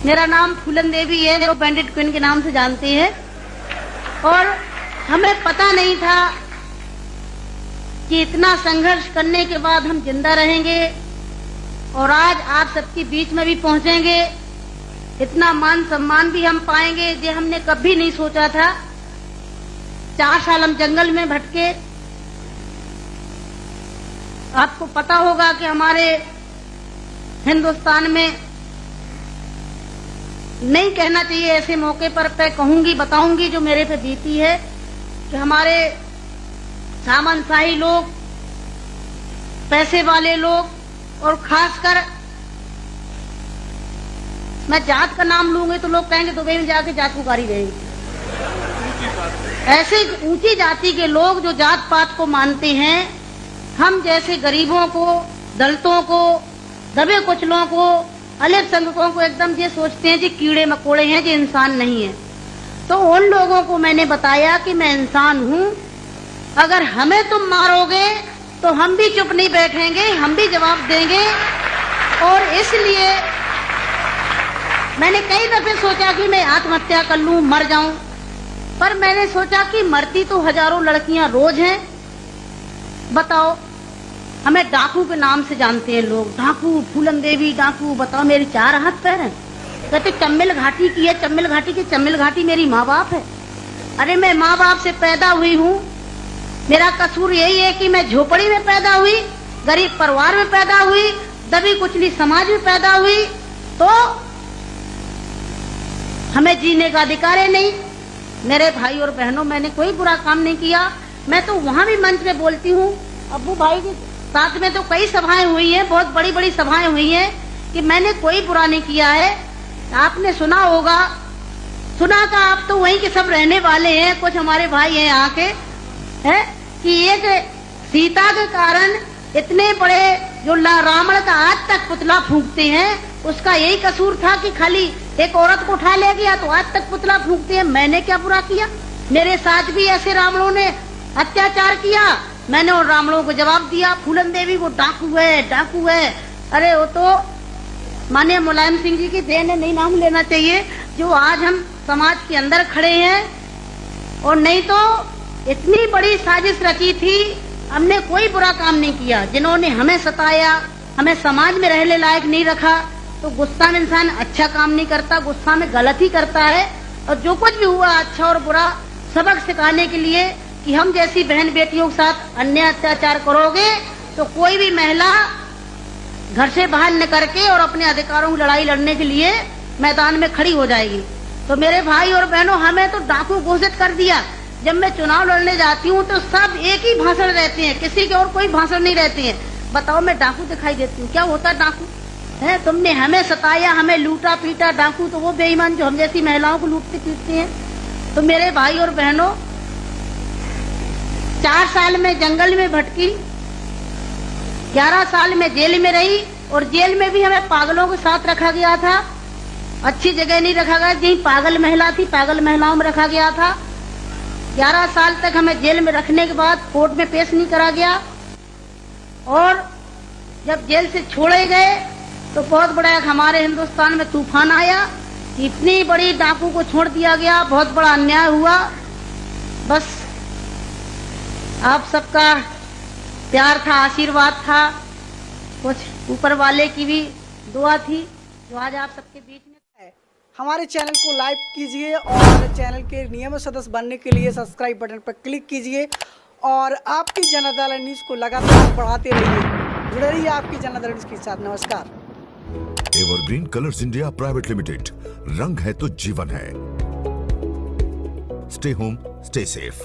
मेरा नाम फूलन देवी है, जो बैंडेड क्वीन के नाम से जानते हैं। और हमें पता नहीं था कि इतना संघर्ष करने के बाद हम जिंदा रहेंगे और आज आप सबके बीच में भी पहुंचेंगे, इतना मान सम्मान भी हम पाएंगे, ये हमने कभी नहीं सोचा था। 4 साल हम जंगल में भटके। आपको पता होगा कि हमारे हिंदुस्तान में, नहीं कहना चाहिए ऐसे मौके पर, कहूंगी, बताऊंगी जो मेरे पे बीती है, कि हमारे सामंतशाही लोग, पैसे वाले लोग, और खासकर मैं जात का नाम लूंगी तो लोग कहेंगे दुबई में जाके जात पुकारी रहेंगे। ऐसे ऊंची जाति के लोग जो जात पात को मानते हैं, हम जैसे गरीबों को, दलितों को, दबे कुचलों को, अल्पसंख्यकों को एकदम ये सोचते हैं कि कीड़े मकोड़े हैं, जो इंसान नहीं है। तो उन लोगों को मैंने बताया कि मैं इंसान हूँ, अगर हमें तुम मारोगे तो हम भी चुप नहीं बैठेंगे, हम भी जवाब देंगे। और इसलिए मैंने कई दफे सोचा कि मैं आत्महत्या कर लूं, मर जाऊं, पर मैंने सोचा कि मरती तो हजारों लड़कियां रोज हैं। बताओ, हमें डाकू के नाम से जानते हैं लोग, डाकू, फूलन देवी डाकू। बताओ, मेरी 4 हाथ पैर हैं। कहते चम्मिल घाटी की है, चम्मिल घाटी की। चम्मिल घाटी मेरी माँ बाप है। अरे मैं माँ बाप से पैदा हुई हूँ। मेरा कसूर यही है कि मैं झोपड़ी में पैदा हुई, गरीब परिवार में पैदा हुई, दबी कुचली समाज में पैदा हुई, तो हमें जीने का अधिकार है नहीं। मेरे भाई और बहनों, मैंने कोई बुरा काम नहीं किया। मैं तो वहाँ भी मंच में बोलती हूँ, अब्बू भाई के साथ में तो कई सभाएं हुई हैं, बहुत बड़ी बड़ी सभाएं हुई हैं, कि मैंने कोई बुरा नहीं किया है। आपने सुना होगा, सुना था, आप तो वहीं के सब रहने वाले हैं, कुछ हमारे भाई हैं यहाँ के, है कि एक सीता के कारण इतने बड़े जो रावण का आज तक पुतला फूंकते हैं, उसका यही कसूर था कि खाली एक औरत को उठा ले गया तो आज तक पुतला फूंकते हैं। मैंने क्या बुरा किया? मेरे साथ भी ऐसे रावणों ने अत्याचार किया, मैंने उन रावणों को जवाब दिया। फूलन देवी वो डाकू है, डाकू है। अरे वो तो माननीय मुलायम सिंह जी की देन है, नहीं नाम लेना चाहिए, जो आज हम समाज के अंदर खड़े हैं। और नहीं तो इतनी बड़ी साजिश रची थी, हमने कोई बुरा काम नहीं किया। जिन्होंने हमें सताया, हमें समाज में रहने लायक नहीं रखा, तो गुस्सा में इंसान अच्छा काम नहीं करता, गुस्सा में गलत ही करता है। और जो कुछ भी हुआ, अच्छा और बुरा, सबक सिखाने के लिए कि हम जैसी बहन बेटियों के साथ अन्याय अत्याचार करोगे तो कोई भी महिला घर से बाहर निकल के और अपने अधिकारों की लड़ाई लड़ने के लिए मैदान में खड़ी हो जाएगी। तो मेरे भाई और बहनों, हमें तो डाकू घोषित कर दिया। जब मैं चुनाव लड़ने जाती हूँ तो सब एक ही भाषण रहते हैं, किसी के और कोई भाषण नहीं रहते हैं। बताओ, मैं डाकू दिखाई देती हूँ? क्या होता डाकू है? तुमने हमें सताया, हमें लूटा पीटा। डाकू तो वो बेईमान जो हम जैसी महिलाओं को लूटते पीटते हैं। तो मेरे भाई और बहनों, 4 साल में जंगल में भटकी, 11 साल में जेल में रही, और जेल में भी हमें पागलों के साथ रखा गया था। अच्छी जगह नहीं रखा गया, जहीं पागल महिला थी, पागल महिलाओं में रखा गया था। 11 साल तक हमें जेल में रखने के बाद कोर्ट में पेश नहीं करा गया। और जब जेल से छोड़े गए तो बहुत बड़ा हमारे हिंदुस्तान में तूफान आया। इतनी बड़ी डाकू को छोड़ दिया गया, बहुत बड़ा अन्याय हुआ। बस आप सबका प्यार था, आशीर्वाद था, कुछ ऊपर वाले की भी दुआ थी, जो आज आप सबके बीच में है। हमारे चैनल को लाइक कीजिए और हमारे चैनल के नियमित सदस्य बनने के लिए सब्सक्राइब बटन पर क्लिक कीजिए और आपकी जनता दल न्यूज़ को लगातार बढ़ाते रहिए। जुड़े रहिए आपकी जनता दल न्यूज़ के साथ। नमस्कार। Evergreen colours India private limited, रंग है तो जीवन है। Stay home, stay safe.